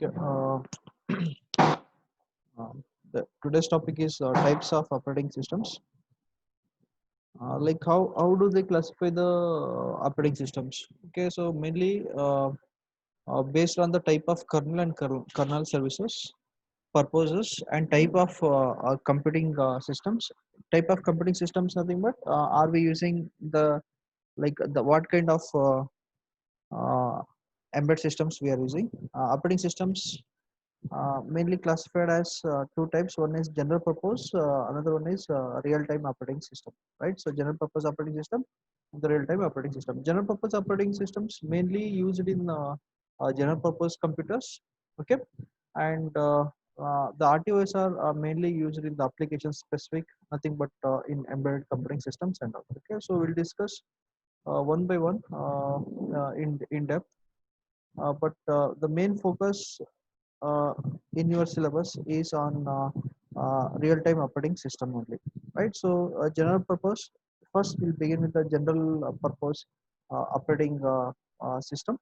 Okay. Today's topic is types of operating systems. Like how do they classify the operating systems? Okay, so mainly based on the type of kernel and kernel services, purposes, and type of computing systems. Type of computing systems, nothing but are we using the like the what kind of uh, embed systems we are using? Operating systems mainly classified as two types. One is general purpose, another one is real-time operating system, right? So general purpose operating system, the real-time operating system. General purpose operating systems mainly used in general purpose computers, okay, and the RTOS are mainly used in the application specific, nothing but in embedded computing systems and all. Okay, so we'll discuss one by one in depth. But the main focus uh, in your syllabus is on real-time operating system only, right? So general purpose, first we'll begin with the general purpose operating system.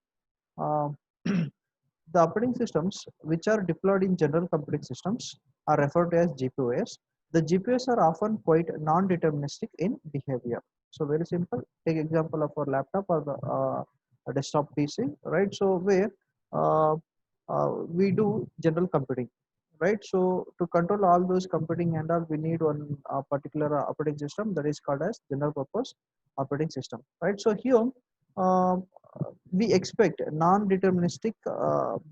uh, the operating systems which are deployed in general computing systems are referred to as GPOs. The GPOs are often quite non-deterministic in behavior. So very simple, take example of our laptop or the a desktop PC, right? So where uh, we do general computing, right? So to control all those computing and all, we need one particular operating system that is called as general purpose operating system, right? So here uh, we expect non-deterministic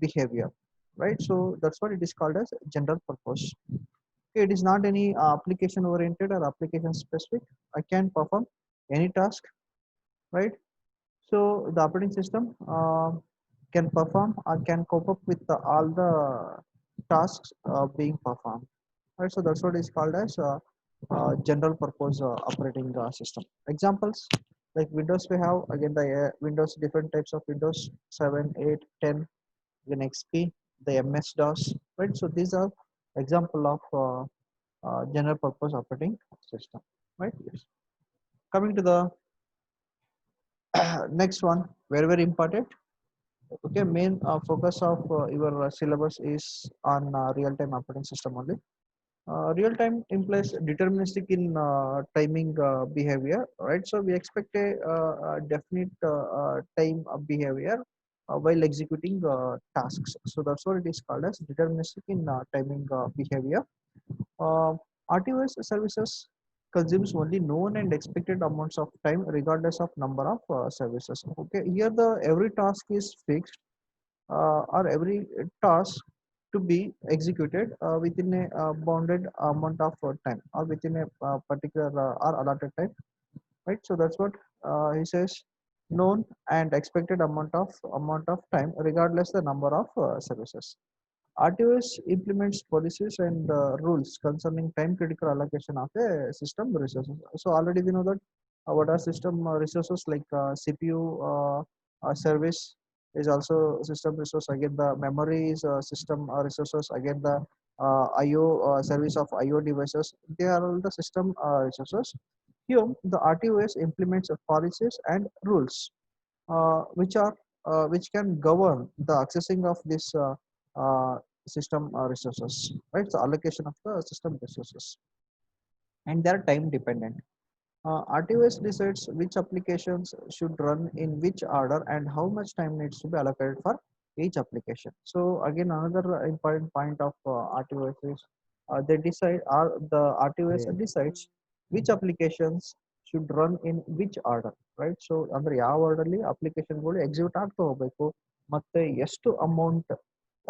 behavior, right? So that's what it is called as general purpose. It is not any application oriented or application specific. I can perform any task, right? So the operating system can perform or can cope up with all the tasks being performed. Right, so that's what is called as general purpose operating system. Examples like Windows, we have again the Windows, different types of Windows 7, 8, 10, then XP, the MS DOS. Right, so these are example of general purpose operating system. Right. Yes. Coming to the next one, very important. Okay, main focus of your syllabus is on real-time operating system only. Real-time implies deterministic in timing behavior, right? So we expect a definite time of behavior while executing tasks. So that's what it is called as deterministic in timing behavior. Uh, RTOS services consumes only known and expected amounts of time regardless of number of services. Okay, here the every task is fixed or every task to be executed within a bounded amount of time or within a particular or allotted time, right? So that's what he says, known and expected amount of time regardless the number of services. RTOS implements policies and rules concerning time critical allocation of a system resources. So already we know that what are system resources like CPU service is also system resource. Again, the memory is system resources. Again, the IO service of IO devices. They are all the system resources. Here, the RTOS implements policies and rules which can govern the accessing of this uh, system resources, right? So allocation of the system resources, and they are time dependent. RTOS decides which applications should run in which order and how much time needs to be allocated for each application. So again, another important point of RTOS is they decide, or the RTOS decides which applications should run in which order, right? So ಅಂದ್ರೆ ಯಾವ order ಅಲ್ಲಿ ಅಪ್ಲಿಕೇಶನ್ಗಳು execute ಆಗ್ತಾ ಹೋಗಬೇಕು ಮತ್ತೆ ಎಷ್ಟು amount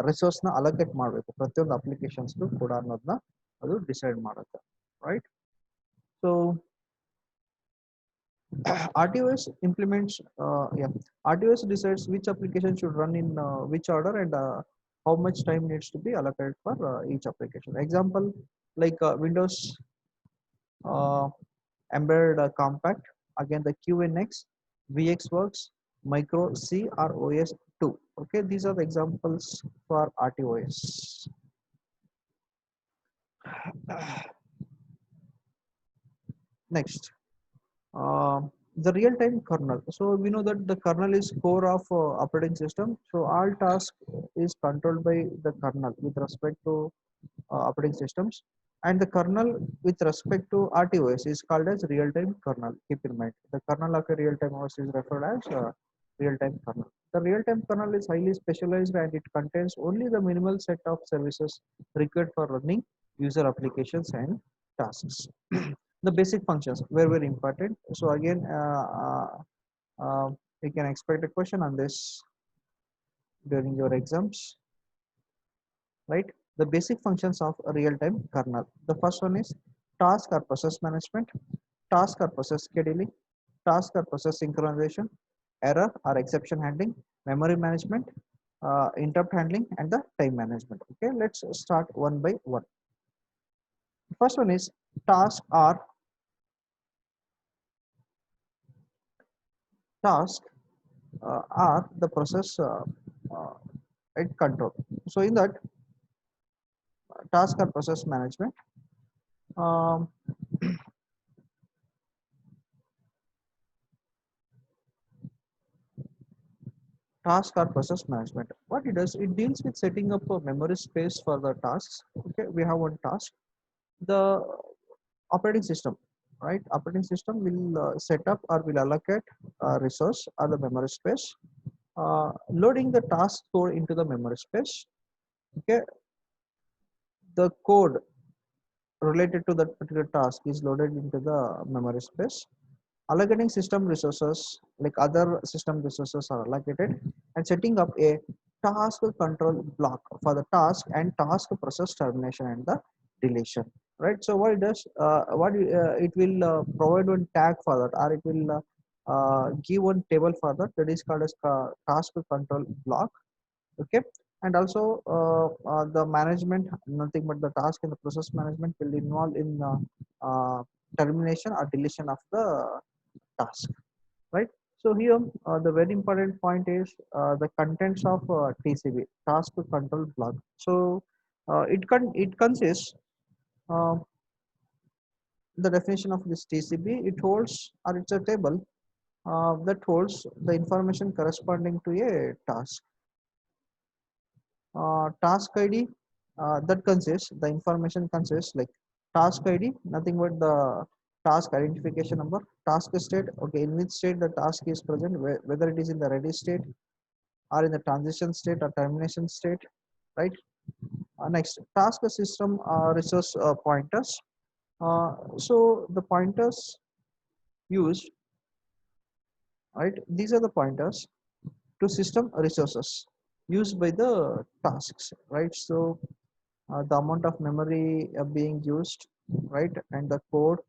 resource ನ allocate ಮಾಡಬೇಕು ಪ್ರತಿಯೊಂದು ಅಪ್ಲಿಕೇಶನ್ಸ್ ಕೂಡ ಅನ್ನೋದನ್ನ ಅದು ಡಿಸೈಡ್ ಮಾಡುತ್ತೆ, right? So RTOS implements, yeah, RTOS decides which application should run in which order and how much time needs to be allocated for each application. Example like Windows Embedded Compact, again the QNX, VXWorks, Micro C or OS2. Okay, these are the examples for RTOS. Next. the real-time kernel. So we know that the kernel is core of operating system, so all task is controlled by the kernel with respect to operating systems, and the kernel with respect to RTOS is called as real-time kernel. Keep in mind, the kernel of a real-time OS is referred as real-time kernel. The real-time kernel is highly specialized and it contains only the minimal set of services required for running user applications and tasks. The basic functions were very important. So again, you can expect a question on this during your exams, right? The basic functions of a real-time kernel. The first one is task or process management, task or process scheduling, task or process synchronization, error or exception handling, memory management, interrupt handling, and the time management. Okay, let's start one by one. The first one is task are the process uh, it control. So in that task or process management, um, task or process management, what it does, it deals with setting up a memory space for the tasks. Okay, we have one task. The operating system, right? Operating system will set up or will allocate resource or the memory space, loading the task code into the memory space. Okay, the code related to that particular task is loaded into the memory space. Allocating system resources, like other system resources are allocated, and setting up a task control block for the task and task process termination and the deletion, right? So what it does, it will provide one tag for that, or it will give one table for that, that is called as task control block. Okay, and also the management, nothing but the task and the process management will involve in termination or deletion of the task, right? So here the very important point is the contents of TCB, task control block. So it consists, uh, the definition of this TCB, it holds, or it's a table that holds the information corresponding to a task. Task ID, that consists, the information consists like task ID, nothing but the task identification number, task state, okay, in which state the task is present, whether it is in the ready state or in the transition state or termination state, right? Next, task system resource pointers. So the pointers used, right? These are the pointers to system resources used by the tasks, right? So the amount of memory being used, right, and the code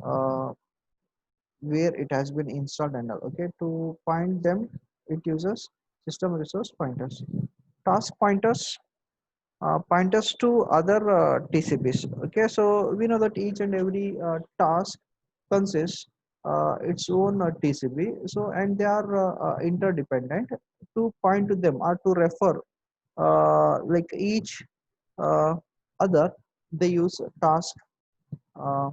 uh, where it has been installed and all. Okay, to find them, it uses system resource pointers. Task pointers, pointers to other TCPs. Okay, so we know that each and every task consists its own TCP. So and they are interdependent. To point to them or to refer like each uh, other, they use task uh,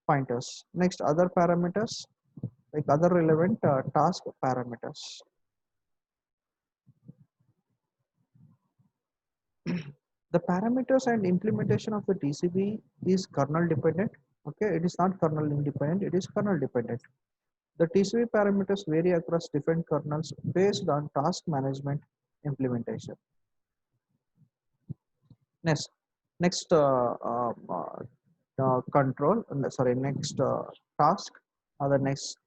pointers. Next, other parameters, like other relevant task parameters. The parameters and implementation of the TCP is kernel dependent. Okay, it is not kernel independent, it is kernel dependent. The TCP parameters vary across different kernels based on task management implementation. Next, next control, sorry, next task or the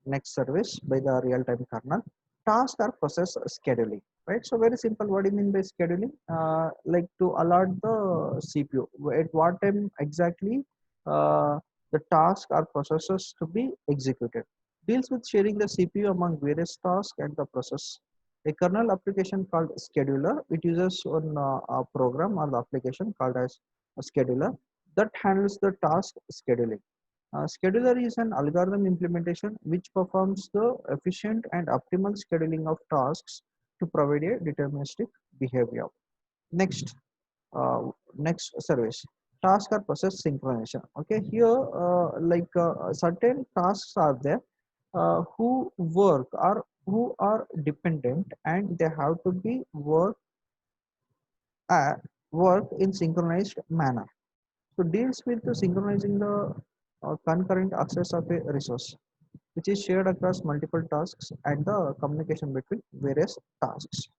next service by the real-time kernel. Task or process scheduling, right? So very simple. What do you mean by scheduling? Like to allot the CPU at what time exactly the task or processes to be executed. Deals with sharing the CPU among various tasks and the process. A kernel application called scheduler, it uses on a program or the application called as a scheduler that handles the task scheduling. Scheduler is an algorithm implementation which performs the efficient and optimal scheduling of tasks to provide a deterministic behavior. Next, next service, task or process synchronization. Okay, here certain tasks are there who work or who are dependent, and they have to be uh, work in synchronized manner. So deals with the synchronizing the concurrent access of a resource, which is shared across multiple tasks, and the communication between various tasks.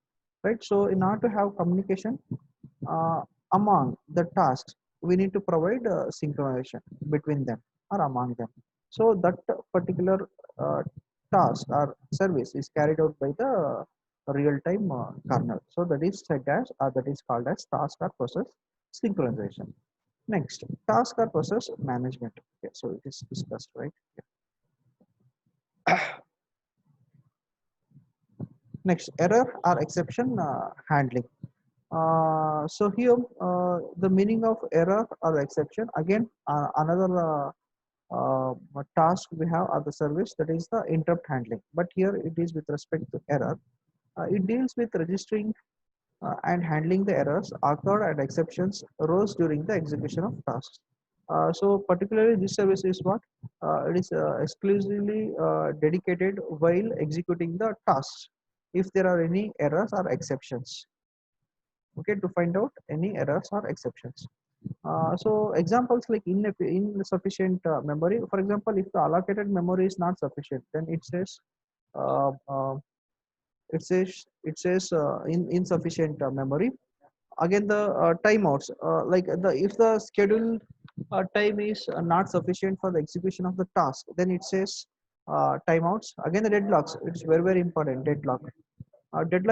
Right. So in order to have communication uh, among the tasks, we need to provide synchronization between them or among them. So that particular uh, task or service is carried out by the real-time kernel. So that is said as, that is called as task or process synchronization. Next, task or process management. Okay, so it is discussed, right? Next, error or exception handling. So here, the meaning of error or exception, again, another task we have at the service, that is the interrupt handling. But here it is with respect to error. It deals with registering and handling the errors occurred and exceptions arose during the execution of tasks. So particularly this service is what? It is exclusively dedicated while executing the tasks. If there are any errors or exceptions, okay, to find out any errors or exceptions. So examples like insufficient memory. For example, if the allocated memory is not sufficient, then uh, uh, it says insufficient memory. Again, the timeouts, like if the schedule time is not sufficient for the execution of the task, then it says timeouts. Again, the deadlocks, it's very very important. Deadlock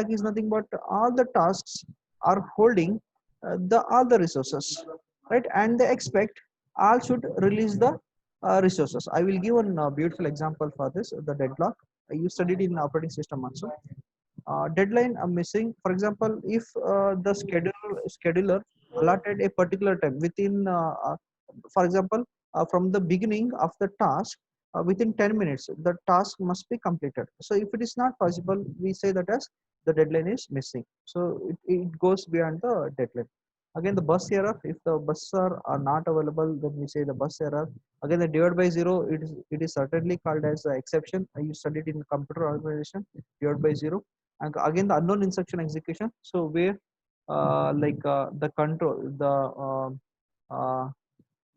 is nothing but all the tasks are holding the all the resources, right? And they expect all should release the resources. I will give one beautiful example for this, the deadlock. You studied in operating system also. Deadline missing. For example, if the scheduler allotted a particular time within, for example, from the beginning of the task, within 10 minutes, the task must be completed. So if it is not possible, we say that as the deadline is missing. So it goes beyond the deadline. Again, the bus error. If the buses are not available, then we say the bus error. Again, the divide by zero. It is certainly called as the exception. You studied in computer organization. Divide by zero. And again, the unknown instruction execution. So where the control, the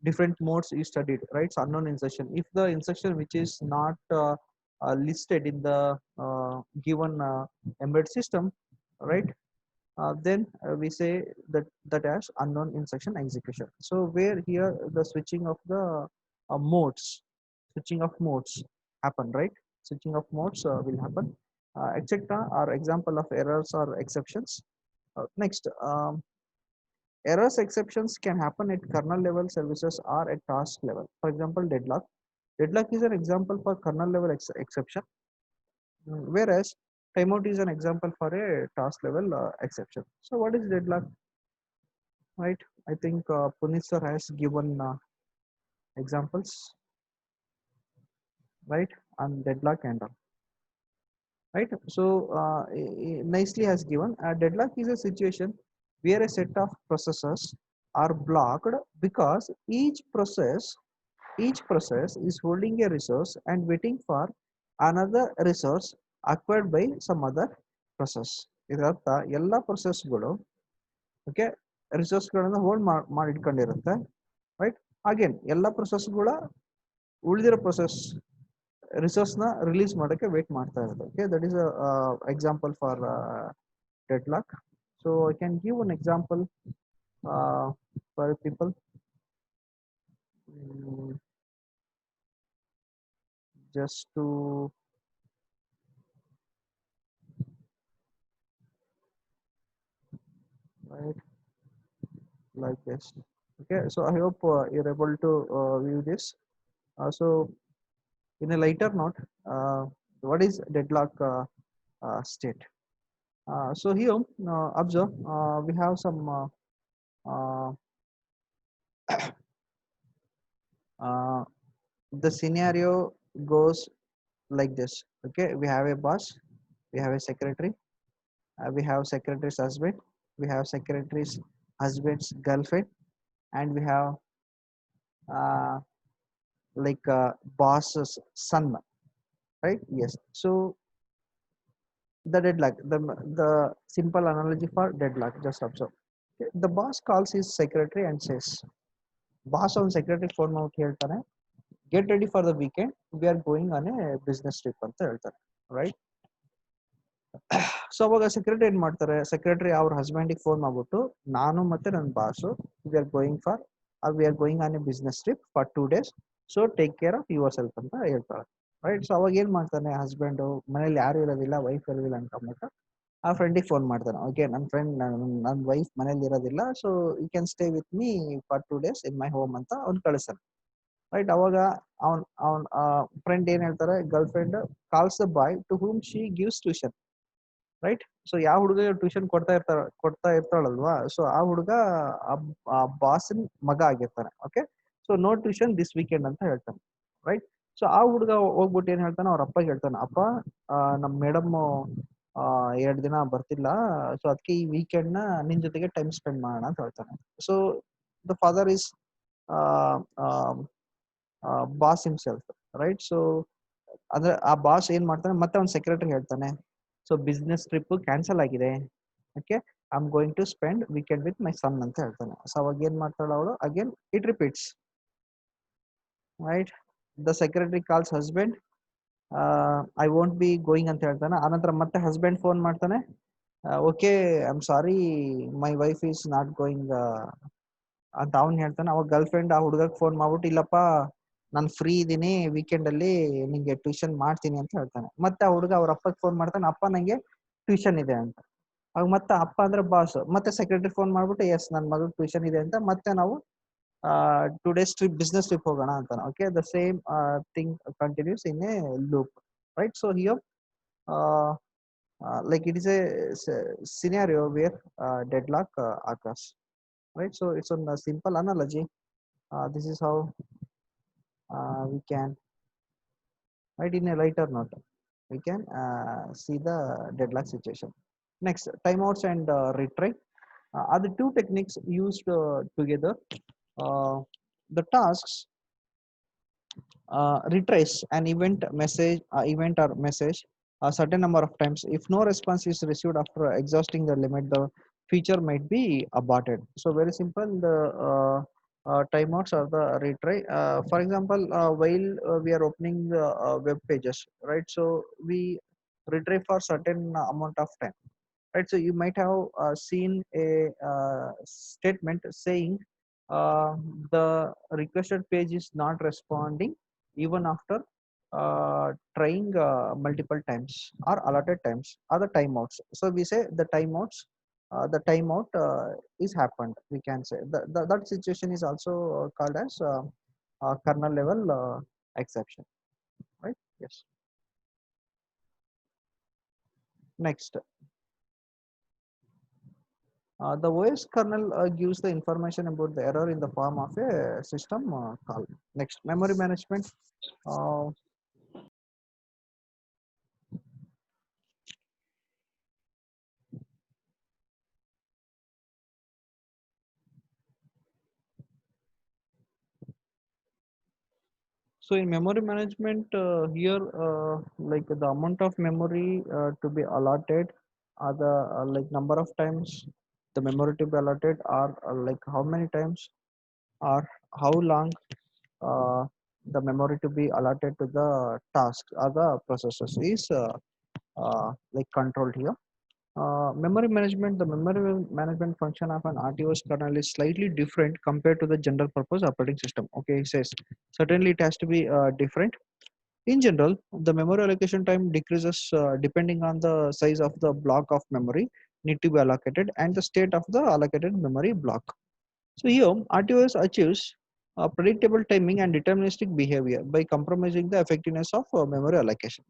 different modes you studied, right? So unknown instruction, if the instruction which is not listed in the given embedded system, right? Then we say that as unknown instruction execution. So where here the switching of the switching of modes happen, right? Switching of modes will happen, etc. Are example of errors or exceptions. Next, errors exceptions can happen at kernel level services or at task level. For example, deadlock. Deadlock is an example for kernel level exception, whereas timeout is an example for a task level exception. So what is deadlock, right? I think Puneet sir has given examples, right, on deadlock and all, right? So nicely has given. Deadlock is a situation where a set of processes are blocked because each process is holding a resource and waiting for another resource acquired by some other process. ಇದರರ್ಥ ಎಲ್ಲ ಪ್ರೊಸೆಸ್ಗಳು, okay, ರಿಸೋರ್ಸ್ಗಳನ್ನು hold ಮಾಡಿಟ್ಕೊಂಡಿರುತ್ತೆ, right? Again ಎಲ್ಲ ಪ್ರೊಸೆಸ್ಗಳ ಉಳಿದಿರೋ process ರಿಸೋರ್ಸ್ನ release ಮಾಡೋಕ್ಕೆ wait ಮಾಡ್ತಾ ಇರುತ್ತೆ. Okay, that is example for deadlock. So I can give one example for people. Just to right like this. Okay, so I hope you're able to view this. So in a lighter note, what is deadlock state? So here, observe, we have some uh, uh, the scenario goes like this. Okay, we have a boss, we have a secretary, we have secretary's husband, we have secretary's husband's girlfriend, and we have uh, boss's son. right? Yes. So the deadlock, the simple analogy for deadlock, just observe. Okay, the boss calls his secretary and says, boss on secretary phone out ಹೇಳ್ತಾನೆ, get ready for the weekend, we are going on a business trip ಅಂತ ಹೇಳ್ತಾರೆ, right? So ಅವಾಗ secretary ಏನ್ ಮಾಡ್ತಾರೆ, secretary ಅವ್ರ ಹಸ್ಬೆಂಡಿಗೆ phone ಮಾಡ್ಬಿಟ್ಟು, ನಾನು ಮತ್ತೆ ನನ್ನ boss we are going on A business trip for 2 days, so take care of your self ಅಂತ ಹೇಳ್ತಾರೆ, ರೈಟ್? ಸೊ ಅವಾಗ ಏನ್ ಮಾಡ್ತಾನೆ ಹಸ್ಬೆಂಡು, ಮನೇಲಿ ಯಾರು ಇರೋದಿಲ್ಲ, ವೈಫ್ ಇರೋದಿಲ್ಲ ಅನ್ಕೊಂಬಿಟ್ಟು ಆ ಫ್ರೆಂಡಿಗೆ ಫೋನ್ ಮಾಡ್ತಾನೆ, ಓಕೆ ನನ್ನ ಫ್ರೆಂಡ್, ನನ್ನ ವೈಫ್ ಮನೇಲಿ ಇರೋದಿಲ್ಲ, so you can stay with me for 2 days in my home ಅಂತ ಅವ್ನು ಕಳಿಸ್ತಾನೆ, ರೈಟ್? ಅವಾಗ ಅವನ್ ಫ್ರೆಂಡ್ ಏನ್ ಹೇಳ್ತಾರೆ, girlfriend calls the boy to whom she gives tuition, right? So ಯಾವ ಹುಡುಗ ಟ್ಯೂಷನ್ ಕೊಡ್ತಾ ಇರ್ತಾಳಲ್ವಾ, ಸೊ ಆ ಹುಡುಗ ಆ ಬಾಸಿನ ಮಗ ಆಗಿರ್ತಾನೆ, okay? So no tuition this weekend ಅಂತ ಹೇಳ್ತಾನೆ, ರೈಟ್? ಸೊ ಆ ಹುಡುಗ ಹೋಗ್ಬಿಟ್ಟು ಏನ್ ಹೇಳ್ತಾನೆ, ಅವ್ರ ಅಪ್ಪಗೆ ಹೇಳ್ತಾನೆ, ಅಪ್ಪ ನಮ್ ಮೇಡಮ್ 2 ದಿನ ಬರ್ತಿಲ್ಲ, ಸೊ ಅದಕ್ಕೆ ಈ ವೀಕೆಂಡ್ ನ ನಿನ್ ಜೊತೆಗೆ ಟೈಮ್ ಸ್ಪೆಂಡ್ ಮಾಡೋಣ ಅಂತ ಹೇಳ್ತಾನೆ. So the father is boss himself, right? So ಅಂದ್ರೆ ಆ ಬಾಸ್ ಏನ್ ಮಾಡ್ತಾನೆ, ಮತ್ತೆ ಅವ್ನ ಸೆಕ್ರೆಟರಿ ಹೇಳ್ತಾನೆ, ಸೊ ಬಿಸ್ನೆಸ್ ಟ್ರಿಪ್ ಕ್ಯಾನ್ಸಲ್ ಆಗಿದೆ, okay, I am going to spend weekend with my son ಅಂತ ಹೇಳ್ತಾನೆ. ಸೊ ಅವಾಗ ಏನ್ ಮಾಡ್ತಾಳೆ ಅವಳು, again it repeats, right? The secretary calls husband, I won't be going ಅಂತ ಹೇಳ್ತಾನೆ. ಆನಂತರ ಮತ್ತೆ ಹಸ್ಬೆಂಡ್ ಫೋನ್ ಮಾಡ್ತಾನೆ, okay I am sorry my wife is not going ಅಂತ ಅವ್ನು ಹೇಳ್ತಾನೆ. ಅವಾಗ ಗರ್ಲ್ ಫ್ರೆಂಡ್ ಆ ಹುಡುಗಕ್ಕೆ ಫೋನ್ ಮಾಡ್ಬಿಟ್ಟು, ಇಲ್ಲಪ್ಪ ನಾನು ಫ್ರೀ ಇದ್ದೀನಿ, ವೀಕೆಂಡ್ ಅಲ್ಲಿ ನಿಂಗೆ ಟ್ಯೂಷನ್ ಮಾಡ್ತೀನಿ ಅಂತ ಹೇಳ್ತಾನೆ. ಮತ್ತೆ ಆ ಹುಡುಗ ಅವ್ರ ಅಪ್ಪಗೆ ಫೋನ್ ಮಾಡ್ತಾನೆ, ಅಪ್ಪ ನಂಗೆ ಟ್ಯೂಷನ್ ಇದೆ ಅಂತ. ಅವಾಗ ಮತ್ತೆ ಅಪ್ಪ ಅಂದ್ರೆ ಬಾಸ್, ಮತ್ತೆ ಸೆಕ್ರೆಟರಿ ಫೋನ್ ಮಾಡ್ಬಿಟ್ಟು, ಎಸ್ ನನ್ನ ಮಗಳು ಟ್ಯೂಷನ್ ಇದೆ ಅಂತ, ಮತ್ತೆ ನಾವು 2 days ಟ್ರಿಪ್, ಬಿಸ್ನೆಸ್ ಟ್ರಿಪ್ ಹೋಗೋಣ ಅಂತಾನೆ. Okay, the same thing continues in a loop, right? So here like it is a scenario where deadlock occurs, right? So it's on a simple analogy. This is how we can, right, in a lighter note, we can see the deadlock situation. Next, timeouts and retry are the two techniques used together. The tasks retrace an event or message a certain number of times. If no response is received after exhausting the limit, the feature might be aborted. So very simple, the timeouts or the retry. For example, while we are opening the web pages, right? So we retry for certain amount of time, right? So you might have seen a statement saying uh, the requested page is not responding even after trying multiple times or allotted times, or the timeouts. So we say the timeout is happened, we can say that situation is also called as kernel level exception, right? Yes. Next, the OS kernel gives the information about the error in the form of a system call. Next, memory management. Uh, so in memory management, here like the amount of memory to be allotted, are the like number of times the memory to be allotted, or like how many times, or how long uh, the memory to be allotted to the task or the processes is like controlled here. Memory management, the memory management function of an RTOS kernel is slightly different compared to the general purpose operating system. Okay, it says certainly it has to be different. In general, the memory allocation time decreases depending on the size of the block of memory need to be allocated and the state of the allocated memory block. So here, RTOS achieves predictable timing and deterministic behavior by compromising the effectiveness of memory allocation.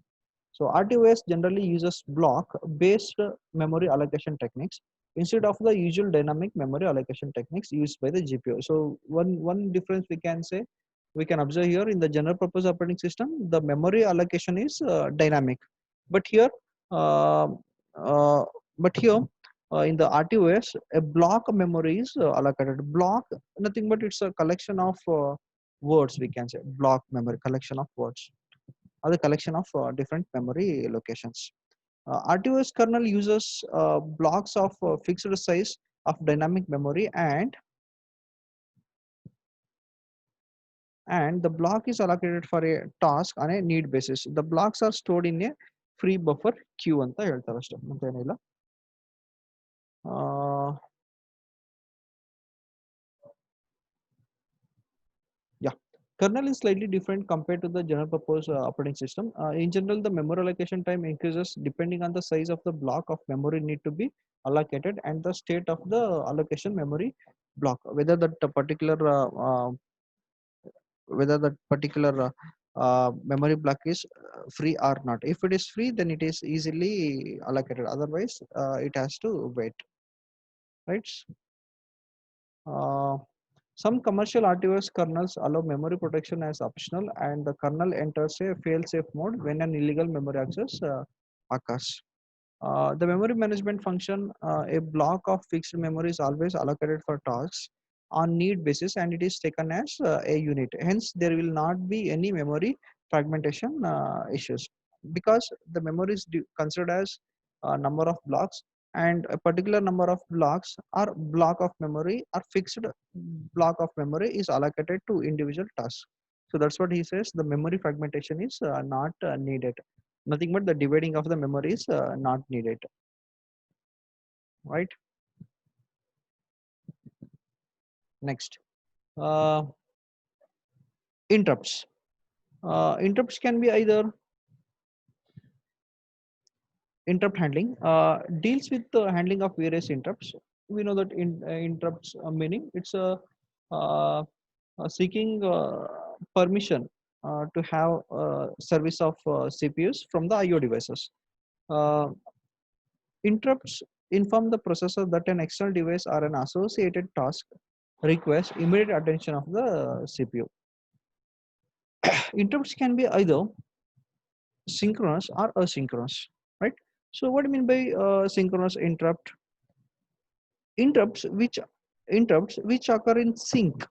So RTOS generally uses block-based memory allocation techniques instead of the usual dynamic memory allocation techniques used by the GPU. So one difference we can observe here, in the general purpose operating system, the memory allocation is dynamic, but here uh, uh, but here in the RTOS, a block memory is allocated. Block, nothing but it's a collection of words. We can say block memory, collection of words. or the collection of different memory locations. RTOS kernel uses blocks of fixed size of dynamic memory, and the block is allocated for a task on a need basis. The blocks are stored in a free buffer queue ಅಂತ ಹೇಳ್ತಾರೆ ಅಷ್ಟೇ, ಮತ್ತೇನಿಲ್ಲ. Yeah, kernel is slightly different compared to the general purpose operating system. In general, the memory allocation time increases depending on the size of the block of memory need to be allocated and the state of the allocation memory block, whether that particular memory block is free or not. If it is free, then it is easily allocated. Otherwise, it has to wait, right? Uh, some commercial RTOS kernels allow memory protection as optional, and the kernel enters a fail-safe mode when an illegal memory access occurs. The memory management function, a block of fixed memory is always allocated for tasks on need basis, and it is taken as a unit. Hence, there will not be any memory fragmentation issues, because the memory is considered as a number of blocks, and a particular number of blocks or block of memory or fixed block of memory is allocated to individual tasks. So that's what he says, the memory fragmentation is not needed. Nothing but the dividing of the memory is not needed, right? Next, uh, interrupts. Interrupts can be either interrupt handling, deals with the handling of various interrupts. We know that interrupts meaning it's seeking permission to have service of CPUs from the IO devices. Uh, Interrupts inform the processor that an external device or an associated task requires immediate attention of the CPU. Interrupts can be either synchronous or asynchronous, right? So what do you mean by synchronous interrupt? Interrupts which occur in sync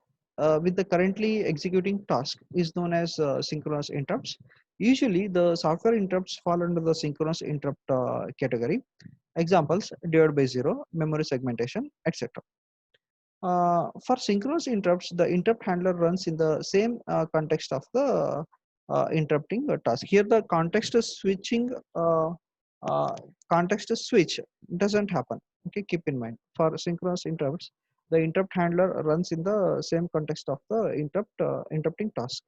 with the currently executing task is known as synchronous interrupts. Usually, the software interrupts fall under the synchronous interrupt category. Examples: divided by zero, memory segmentation, etc. For synchronous interrupts, the interrupt handler runs in the same context of the interrupting task. Here, the uh, context switch doesn't happen. Okay, keep in mind, for synchronous interrupts, the interrupt handler runs in the same context of the interrupting task.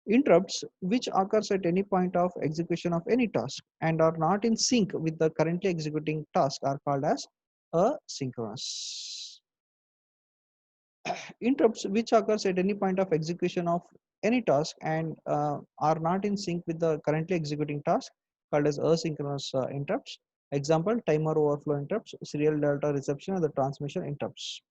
Interrupts which occurs at any point of execution of any task and are not in sync with the currently executing task are called as asynchronous. Interrupts which occurs at any point of execution of any task and are not in sync with the currently executing task called as asynchronous interrupts. Example: timer overflow interrupts, serial data reception, and the transmission interrupts.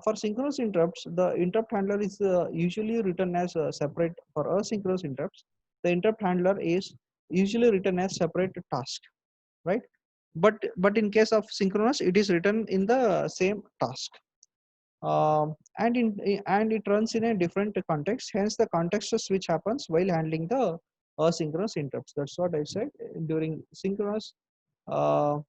For synchronous interrupts, the interrupt handler is usually written as separate. For asynchronous interrupts, the interrupt handler is usually written as separate task, right? But in case of synchronous, it is written in the same task. And it runs in a different context. Hence, the context switch happens while handling the asynchronous interrupts. That's what I said. During synchronous uh,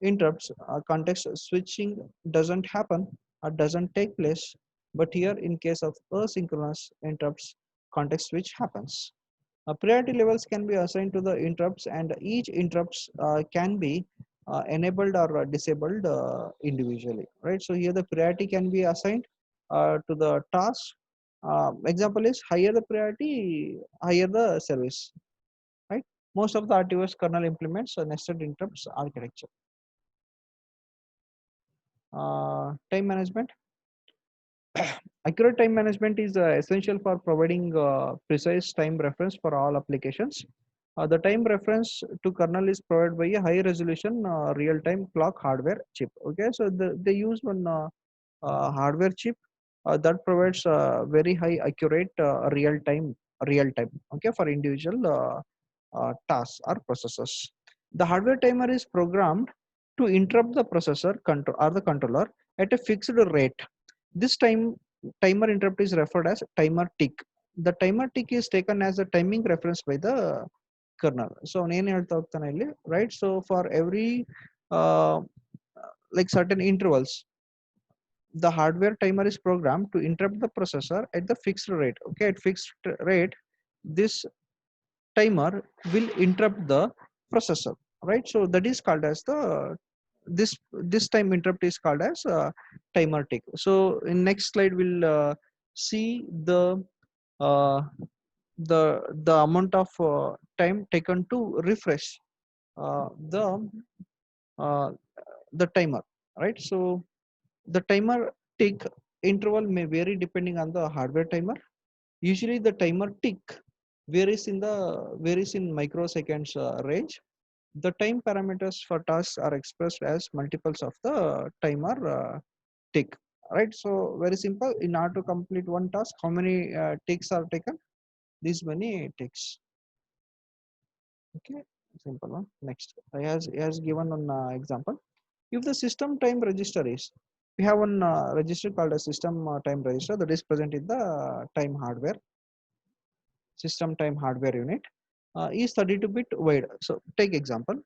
interrupts, context switching doesn't happen or doesn't take place. But here, in case of asynchronous interrupts, context switch happens. Priority levels can be assigned to the interrupts, and each interrupts can be enabled or disabled individually, right? So here the priority can be assigned to the task. Example is higher the priority, higher the service, right? Most of the RTOS kernel implements a nested interrupts architecture. Time management. Accurate time management is essential for providing precise time reference for all applications. The time reference to kernel is provided by a high resolution real-time clock hardware chip. Okay, so they use one hardware chip that provides very high accurate real time. Okay, for individual tasks or processes. The hardware timer is programmed to interrupt the processor control or the controller at a fixed rate. This timer interrupt is referred as timer tick. the timer tick is taken as a timing reference by the kernel. So ನೇನು ಹೇಳ್ತಾ ಹೋಗ್ತಾನೆ ಇಲ್ಲಿ, right? So for every uh, like certain intervals, the hardware timer is programmed to interrupt the processor at the fixed rate. Okay, at fixed rate, this timer will interrupt the processor, right? So that is called as the this time interrupt is called as timer tick. So in next slide we'll see uh, the amount of time taken to refresh uh, the uh, the timer, right? So the timer tick interval may vary depending on the hardware timer. Usually the timer tick varies in microseconds range. The time parameters for tasks are expressed as multiples of the timer tick, right? So very simple. In order to complete one task, how many ticks are taken? These many ticks. Okay, simple one. Next, he has given an example. If the system time register is, we have one register called a system time register that is present in the time hardware, system time hardware unit, is 32-bit wide. So take example,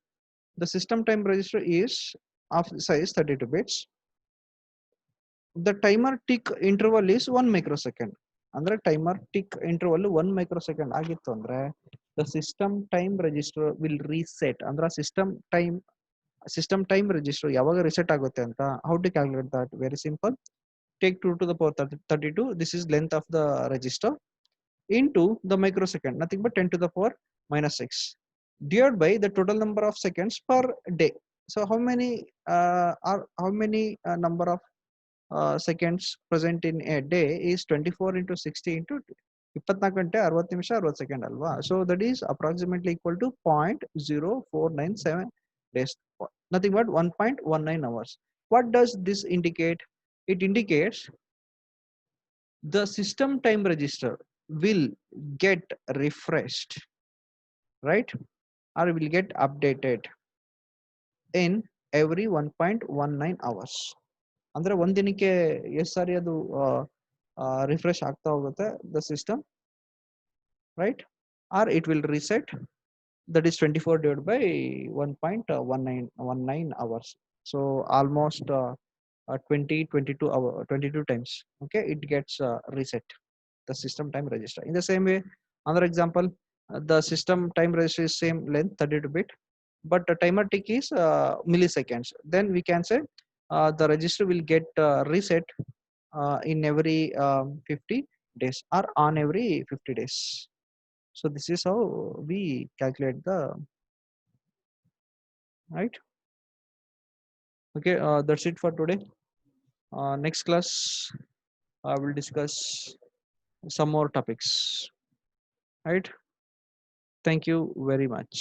the system time register is of size 32 bits. The timer tick interval is 1 microsecond. Andre timer tick interval 1 microsecond agittu andre the system time register will reset. Andre system time register yavaga reset agutte anta. How to calculate that? Very simple. Take 2 to the power 32. This is length of the register into the microsecond, nothing but 10 to the power minus 6, divided by the total number of seconds per day. So how many number of seconds present in a day is 24 into 60 into 24 ಗಂಟೆ 60 ನಿಮಿಷ 60 second ಅಲ್ವಾ. So that is approximately equal to 0.0497 days, nothing but 1.19 hours. What does this indicate? It indicates the system time register will get refreshed, right, or will get updated in every 1.19 hours. ಅಂದ್ರೆ ಒಂದ್ ದಿನಕ್ಕೆ ಎಷ್ಟು ಸಾರಿ ಅದು refresh ಆಗ್ತಾ ಹೋಗುತ್ತೆ the system, right, or it will reset. That is 24 divided by 1.19 hours. So almost 20 22 hour 22 times, okay, it gets reset, the system time register. In the same way, another example, the system time register is same length 32 bit, but the timer tick is milliseconds. Then we can say the register will get reset in every 50 days or on every 50 days. So this is how we calculate the, right. Okay, that's it for today. Next class I will discuss some more topics, right. Thank you very much.